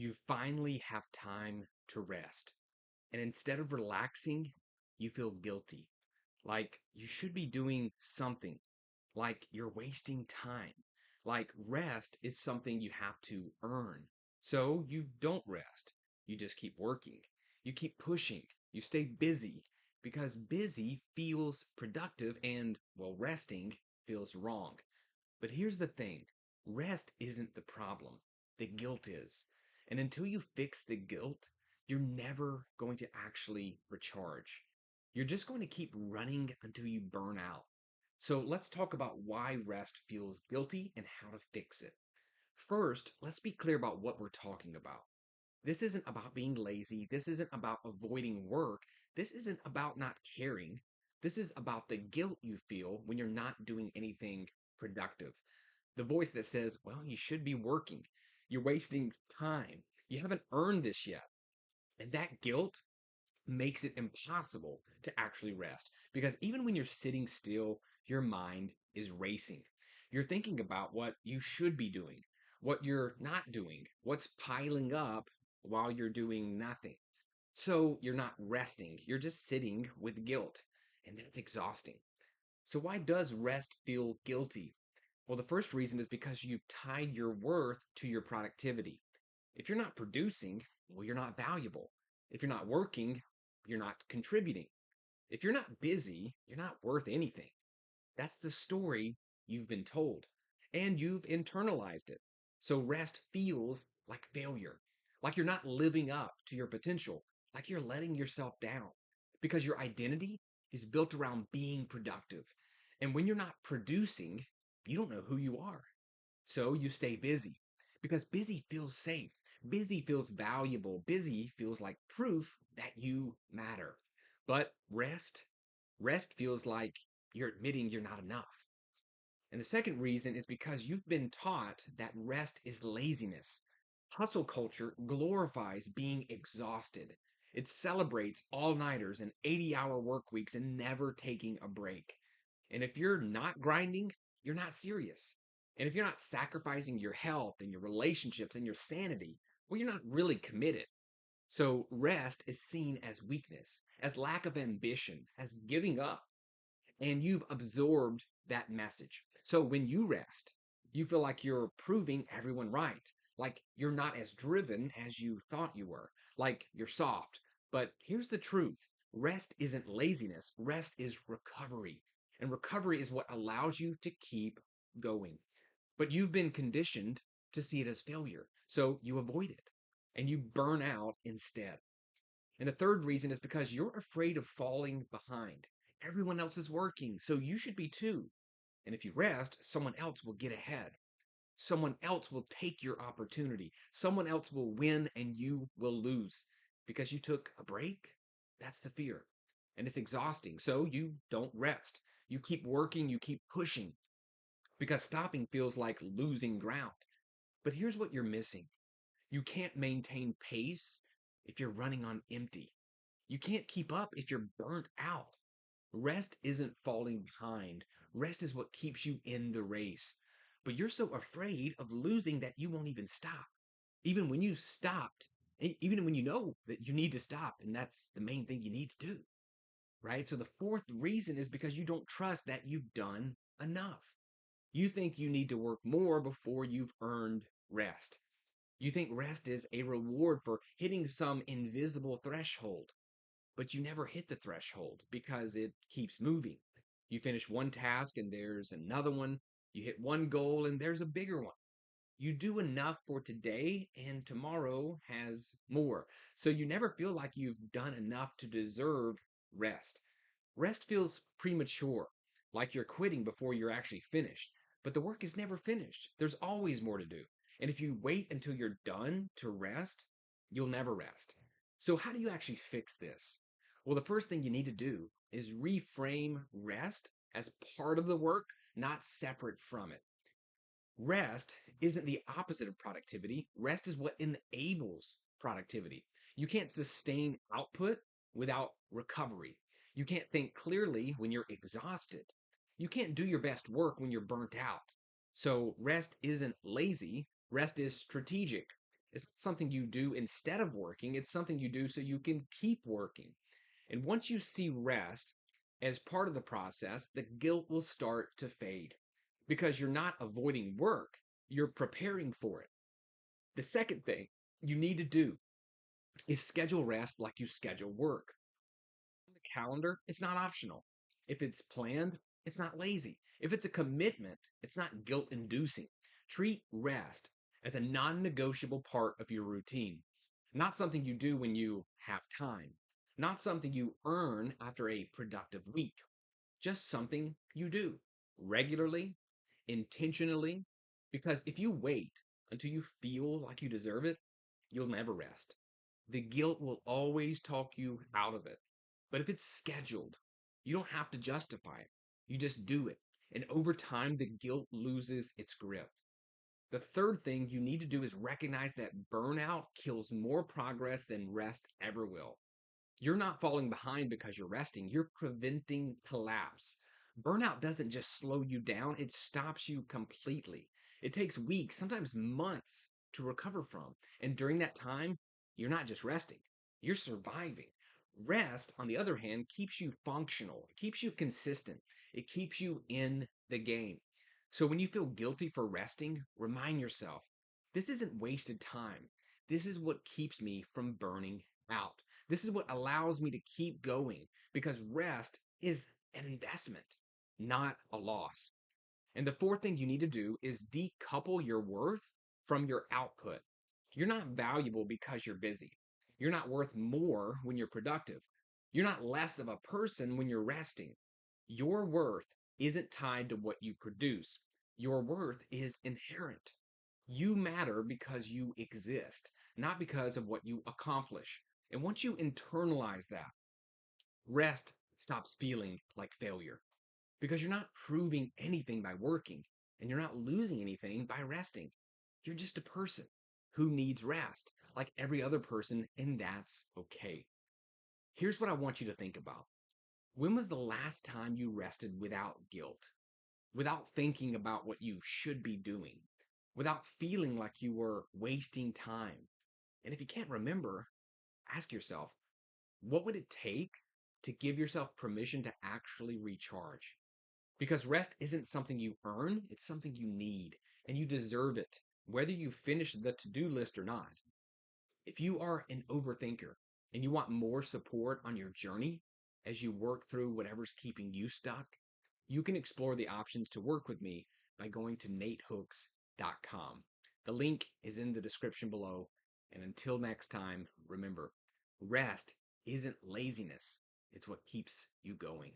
You finally have time to rest. And instead of relaxing, you feel guilty. Like you should be doing something, like you're wasting time. Like rest is something you have to earn. So you don't rest. You just keep working. You keep pushing. You stay busy because busy feels productive and, well, resting feels wrong. But here's the thing, rest isn't the problem, the guilt is. And until you fix the guilt, you're never going to actually recharge. You're just going to keep running until you burn out. So let's talk about why rest feels guilty and how to fix it. First, let's be clear about what we're talking about. This isn't about being lazy. This isn't about avoiding work. This isn't about not caring. This is about the guilt you feel when you're not doing anything productive. The voice that says, well, you should be working. You're wasting time. You haven't earned this yet. And that guilt makes it impossible to actually rest because even when you're sitting still, your mind is racing. You're thinking about what you should be doing, what you're not doing, what's piling up while you're doing nothing. So you're not resting, you're just sitting with guilt, and that's exhausting. So, why does rest feel guilty? Well, the first reason is because you've tied your worth to your productivity. If you're not producing, well, you're not valuable. If you're not working, you're not contributing. If you're not busy, you're not worth anything. That's the story you've been told, and you've internalized it. So rest feels like failure, like you're not living up to your potential, like you're letting yourself down because your identity is built around being productive. And when you're not producing, you don't know who you are. So you stay busy because busy feels safe. Busy feels valuable. Busy feels like proof that you matter. But rest feels like you're admitting you're not enough. And the second reason is because you've been taught that rest is laziness. Hustle culture glorifies being exhausted. It celebrates all nighters and 80-hour work weeks and never taking a break. And if you're not grinding, you're not serious. And if you're not sacrificing your health and your relationships and your sanity, well, you're not really committed. So rest is seen as weakness, as lack of ambition, as giving up, and you've absorbed that message. So when you rest, you feel like you're proving everyone right, like you're not as driven as you thought you were, like you're soft. But here's the truth, rest isn't laziness, rest is recovery. And recovery is what allows you to keep going. But you've been conditioned to see it as failure, so you avoid it and you burn out instead. And the third reason is because you're afraid of falling behind. Everyone else is working, so you should be too. And if you rest, someone else will get ahead. Someone else will take your opportunity. Someone else will win and you will lose because you took a break. That's the fear. And it's exhausting. So you don't rest. You keep working, you keep pushing because stopping feels like losing ground. But here's what you're missing, you can't maintain pace if you're running on empty. You can't keep up if you're burnt out. Rest isn't falling behind. Rest is what keeps you in the race. But you're so afraid of losing that you won't even stop. Even when you stopped, even when you know that you need to stop, and that's the main thing you need to do, right? So the fourth reason is because you don't trust that you've done enough. You think you need to work more before you've earned rest. You think rest is a reward for hitting some invisible threshold, but you never hit the threshold because it keeps moving. You finish one task and there's another one. You hit one goal and there's a bigger one. You do enough for today and tomorrow has more. So you never feel like you've done enough to deserve rest. Rest feels premature, like you're quitting before you're actually finished. But the work is never finished. There's always more to do. And if you wait until you're done to rest, you'll never rest. So, how do you actually fix this? Well, the first thing you need to do is reframe rest as part of the work, not separate from it. Rest isn't the opposite of productivity. Rest is what enables productivity. You can't sustain output without recovery. You can't think clearly when you're exhausted. You can't do your best work when you're burnt out. So, rest isn't lazy, rest is strategic. It's not something you do instead of working, it's something you do so you can keep working. And once you see rest as part of the process, the guilt will start to fade because you're not avoiding work, you're preparing for it. The second thing you need to do is schedule rest like you schedule work. On the calendar, it's not optional. If it's planned, it's not lazy. If it's a commitment, it's not guilt inducing. Treat rest as a non negotiable part of your routine, not something you do when you have time, not something you earn after a productive week, just something you do regularly, intentionally, because if you wait until you feel like you deserve it, you'll never rest. The guilt will always talk you out of it. But if it's scheduled, you don't have to justify it. You just do it. And over time, the guilt loses its grip. The third thing you need to do is recognize that burnout kills more progress than rest ever will. You're not falling behind because you're resting, you're preventing collapse. Burnout doesn't just slow you down, it stops you completely. It takes weeks, sometimes months to recover from. And during that time, you're not just resting, you're surviving. Rest, on the other hand, keeps you functional, it keeps you consistent, it keeps you in the game. So when you feel guilty for resting, remind yourself this isn't wasted time. This is what keeps me from burning out. This is what allows me to keep going because rest is an investment, not a loss. And the fourth thing you need to do is decouple your worth from your output. You're not valuable because you're busy. You're not worth more when you're productive. You're not less of a person when you're resting. Your worth isn't tied to what you produce. Your worth is inherent. You matter because you exist, not because of what you accomplish. And once you internalize that, rest stops feeling like failure because you're not proving anything by working and you're not losing anything by resting. You're just a person who needs rest like every other person, and that's okay. Here's what I want you to think about. When was the last time you rested without guilt, without thinking about what you should be doing, without feeling like you were wasting time? And if you can't remember, ask yourself, what would it take to give yourself permission to actually recharge? Because rest isn't something you earn, it's something you need, and you deserve it, whether you finish the to do list or not. If you are an overthinker and you want more support on your journey as you work through whatever's keeping you stuck, you can explore the options to work with me by going to natehooks.com. The link is in the description below. And until next time, remember, rest isn't laziness, it's what keeps you going.